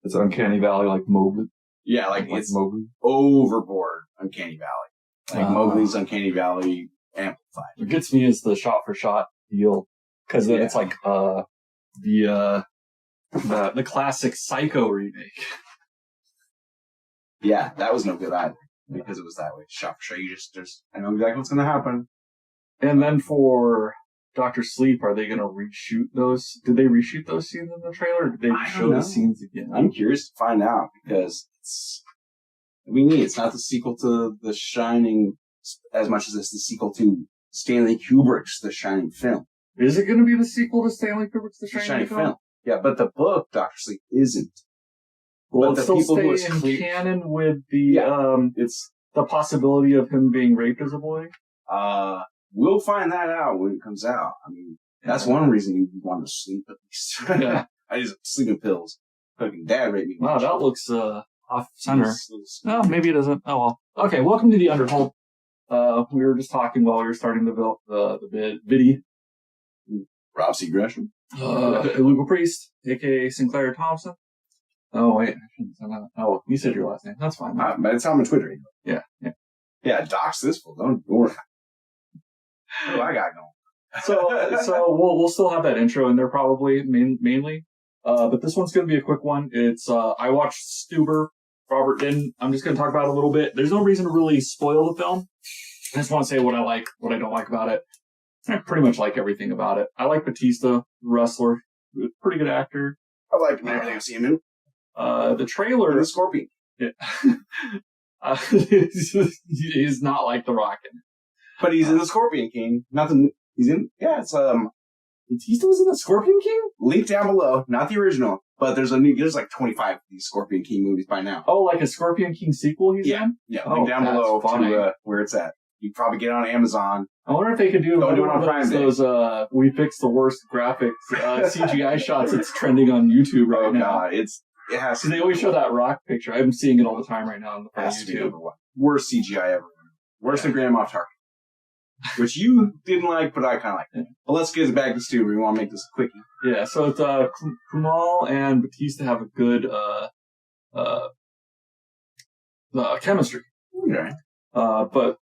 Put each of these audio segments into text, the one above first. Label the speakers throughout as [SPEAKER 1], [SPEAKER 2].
[SPEAKER 1] It's Uncanny Valley, like Mowgli.
[SPEAKER 2] Yeah, like it's Mowgli. Overboard Uncanny Valley. Like Mowgli's Uncanny Valley amplified.
[SPEAKER 1] What gets me is the shot-for-shot deal. Because then it's like the classic Psycho remake.
[SPEAKER 2] Yeah, that was no good either. Because it was that way. Shot for shot. I know exactly what's going to happen.
[SPEAKER 1] And then for Dr. Sleep, are they going to reshoot those? Did they reshoot those scenes in the trailer? Or did they show the scenes again?
[SPEAKER 2] I'm curious to find out because it's not the sequel to The Shining as much as it's the sequel to Stanley Kubrick's The Shining film.
[SPEAKER 1] Is it going to be the sequel to Stanley Kubrick's The Shining film?
[SPEAKER 2] Yeah, but the book, Dr. Sleep, isn't.
[SPEAKER 1] Well, it's still staying in canon with the it's the possibility of him being raped as a boy.
[SPEAKER 2] We'll find that out when it comes out. I mean, that's one reason you want to sleep at least. Yeah. I just sleeping pills. Fucking dad raped me.
[SPEAKER 1] Wow, that looks off center. Oh, maybe it isn't. Oh well. Okay, welcome to the Underhold. We were just talking while we were starting the biddy.
[SPEAKER 2] Rob C. Gresham.
[SPEAKER 1] Illegal Priest, a.k.a. Sinclair Thompson. Oh, wait. Oh, you said your last name. That's fine.
[SPEAKER 2] But it's on Twitter.
[SPEAKER 1] Yeah.
[SPEAKER 2] Yeah, dox this fool. Don't worry. What do I got going?
[SPEAKER 1] So we'll still have that intro in there probably, mainly. But this one's going to be a quick one. It's, I watched Stuber. Robert didn't. I'm just going to talk about it a little bit. There's no reason to really spoil the film. I just want to say what I like, what I don't like about it. I pretty much like everything about it. I like Bautista, wrestler, pretty good actor.
[SPEAKER 2] I like everything I've seen him in.
[SPEAKER 1] The trailer.
[SPEAKER 2] And the Scorpion.
[SPEAKER 1] Yeah. He's not like The Rock in it.
[SPEAKER 2] But he's in the Scorpion King. It's
[SPEAKER 1] Bautista was in the Scorpion King?
[SPEAKER 2] Link down below, not the original, but there's like 25 of these Scorpion King movies by now.
[SPEAKER 1] Oh, like a Scorpion King sequel he's in?
[SPEAKER 2] Yeah, link down below to where it's at. You probably get it on Amazon.
[SPEAKER 1] I wonder if they could do
[SPEAKER 2] it on Prime Day.
[SPEAKER 1] Those we fixed the worst graphics CGI shots that's trending on YouTube right now.
[SPEAKER 2] God, it has to.
[SPEAKER 1] They always show that Rock picture. I'm seeing it all the time right now on the YouTube.
[SPEAKER 2] Worst CGI ever. Worse than Grand Moff Tarkin. Which you didn't like, but I kind of liked it. But let's get back to Stuber. We want to make this a quickie.
[SPEAKER 1] Yeah, so it's Kumail and Bautista have a good chemistry.
[SPEAKER 2] Okay.
[SPEAKER 1] But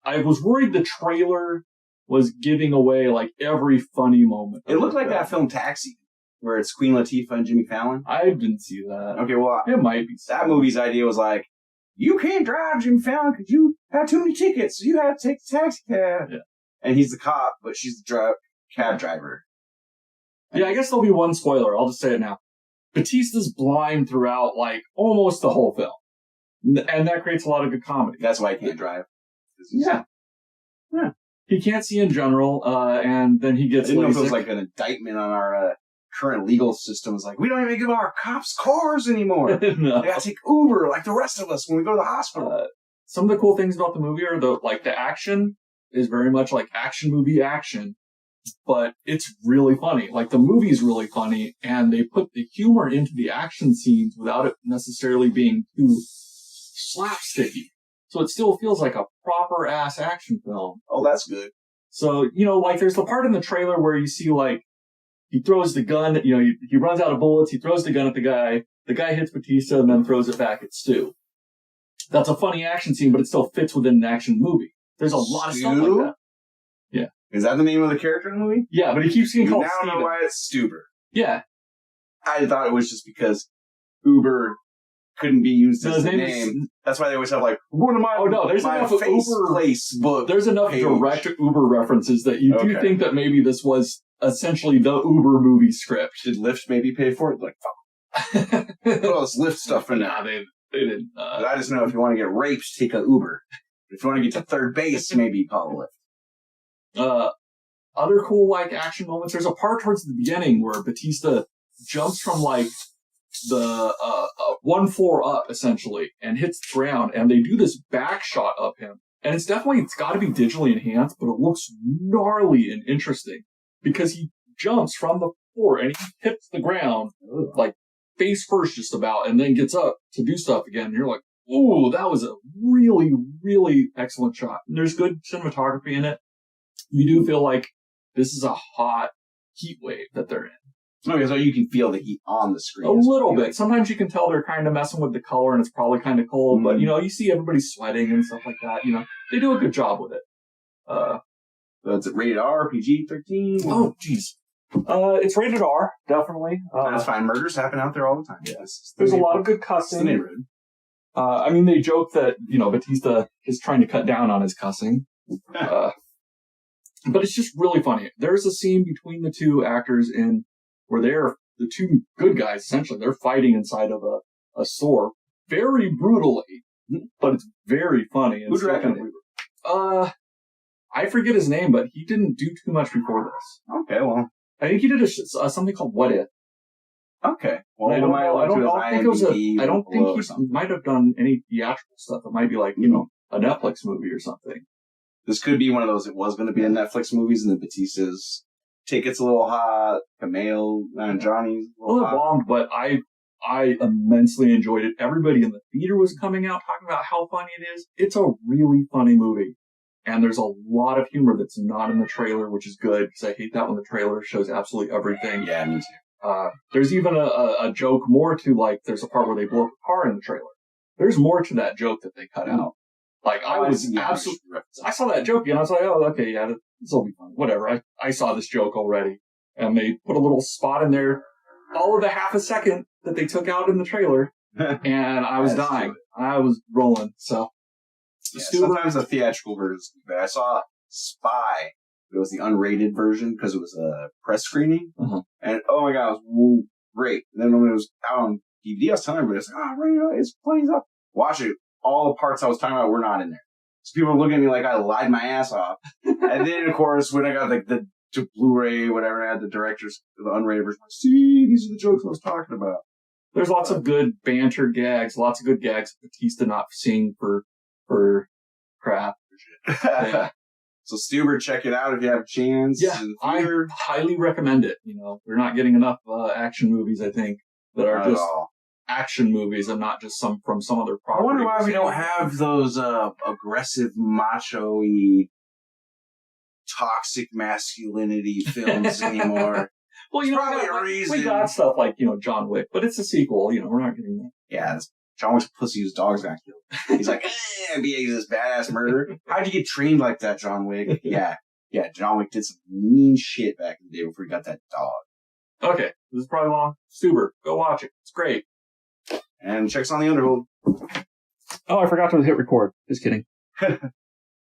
[SPEAKER 1] I was worried the trailer was giving away like every funny moment.
[SPEAKER 2] It looked like that film Taxi, where it's Queen Latifah and Jimmy Fallon.
[SPEAKER 1] I didn't see that.
[SPEAKER 2] Okay, well,
[SPEAKER 1] it might be.
[SPEAKER 2] That movie's idea was like, you can't drive, Jimmy Fallon, because you have too many tickets. So you have to take the taxi cab. Yeah. And he's the cop, but she's the cab driver.
[SPEAKER 1] Yeah, I guess there'll be one spoiler. I'll just say it now. Bautista's blind throughout, like, almost the whole film. And that creates a lot of good comedy.
[SPEAKER 2] That's why he can't drive.
[SPEAKER 1] Yeah. He can't see in general, and then he gets
[SPEAKER 2] I didn't know if it was like an indictment on our current legal system. It's like, we don't even give our cops cars anymore. No. They gotta take Uber like the rest of us when we go to the hospital.
[SPEAKER 1] Some of the cool things about the movie are the action is very much like action movie action, but it's really funny. Like, the movie's really funny, and they put the humor into the action scenes without it necessarily being too slapsticky. So it still feels like a proper-ass action film.
[SPEAKER 2] Oh, that's good.
[SPEAKER 1] So, like, there's the part in the trailer where you see, like, he throws the gun, he runs out of bullets, he throws the gun at the guy hits Bautista and then throws it back at Stu. That's a funny action scene, but it still fits within an action movie. There's a lot of stuff like that. Yeah.
[SPEAKER 2] Is that the name of the character in the movie?
[SPEAKER 1] Yeah, but he keeps getting called
[SPEAKER 2] Steven. Now know why it's Stuber.
[SPEAKER 1] Yeah.
[SPEAKER 2] I thought it was just because Uber couldn't be used as a name. That's why they always have like, one of my
[SPEAKER 1] there's enough Uber
[SPEAKER 2] Facebook.
[SPEAKER 1] There's enough direct Uber references that you do think that maybe this was essentially the Uber movie script.
[SPEAKER 2] Did Lyft maybe pay for it? Like, fuck. Put all this Lyft stuff in there.
[SPEAKER 1] Nah, they didn't.
[SPEAKER 2] But I just know if you want to get raped, take an Uber. If you want to get to third base, maybe call a Lyft.
[SPEAKER 1] Other cool action moments. There's a part towards the beginning where Bautista jumps from the 1 floor up essentially and hits the ground, and they do this back shot of him, and it's got to be digitally enhanced, but it looks gnarly and interesting because he jumps from the floor and he hits the ground like face first just about, and then gets up to do stuff again. And you're like, ooh, that was a really, really excellent shot. And there's good cinematography in it. You do feel like this is a hot heat wave that they're in.
[SPEAKER 2] Okay, so you can feel the heat on the screen.
[SPEAKER 1] A little bit. Sometimes you can tell they're kind of messing with the color and it's probably kind of cold, but, you see everybody sweating and stuff like that. They do a good job with it.
[SPEAKER 2] So it's rated R, PG-13?
[SPEAKER 1] Oh, jeez. It's rated R, definitely.
[SPEAKER 2] That's fine. Murders happen out there all the time.
[SPEAKER 1] Yeah. There's a lot of good cussing.
[SPEAKER 2] It's the neighborhood.
[SPEAKER 1] They joke that, Bautista is trying to cut down on his cussing. But it's just really funny. There's a scene between the two actors where they're the two good guys, essentially. They're fighting inside of a store very brutally, but it's very funny.
[SPEAKER 2] Who directed it?
[SPEAKER 1] I forget his name, but he didn't do too much before this.
[SPEAKER 2] Okay, well.
[SPEAKER 1] I think he did something called What If.
[SPEAKER 2] Okay. Well,
[SPEAKER 1] I don't think he might have done any theatrical stuff. It might be like, a Netflix movie or something.
[SPEAKER 2] This could be one of those, it was going to be a Netflix movies, and then Bautista's ticket's a little hot, Kumail Nanjiani's a little hot.
[SPEAKER 1] It bombed, but I immensely enjoyed it. Everybody in the theater was coming out talking about how funny it is. It's a really funny movie. And there's a lot of humor that's not in the trailer, which is good, because I hate that when the trailer shows absolutely everything.
[SPEAKER 2] Yeah, me too.
[SPEAKER 1] There's even a joke more to, like, there's a part where they blow up a car in the trailer. There's more to that joke that they cut out. Like, I saw that joke, and I was like, oh, okay, yeah, this will be fun. Whatever. I saw this joke already. And they put a little spot in there, all of the half a second that they took out in the trailer, and I was dying. I was rolling, so.
[SPEAKER 2] Yeah, sometimes the theatrical version is bad. I saw Spy. It was the unrated version because it was a press screening. And oh my god, it was great. And then when it was out on DVD, I was telling everybody, it's funny stuff. Watch it. All the parts I was talking about were not in there. So people were looking at me like I lied my ass off. And then, of course, when I got the Blu-ray, whatever, I had the director's, the unrated version, see, these are the jokes I was talking about.
[SPEAKER 1] There's lots of good banter gags, lots of good gags Bautista not seeing for crap.
[SPEAKER 2] Yeah. So Stuber, check it out if you have a chance.
[SPEAKER 1] Yeah, I highly recommend it. We're not getting enough action movies, I think, that are just action movies and not just from some other property.
[SPEAKER 2] I wonder why we don't have those aggressive, macho-y, toxic masculinity films anymore.
[SPEAKER 1] Well, we got stuff like, John Wick, but it's a sequel. We're not getting that.
[SPEAKER 2] Yeah, John Wick's pussy whose dog's got killed. He's like, he's this badass murderer. How'd you get trained like that, John Wick? Yeah, John Wick did some mean shit back in the day before he got that dog.
[SPEAKER 1] Okay, this is probably long. Stuber, go watch it. It's great.
[SPEAKER 2] And checks on the Underworld.
[SPEAKER 1] Oh, I forgot to hit record. Just kidding.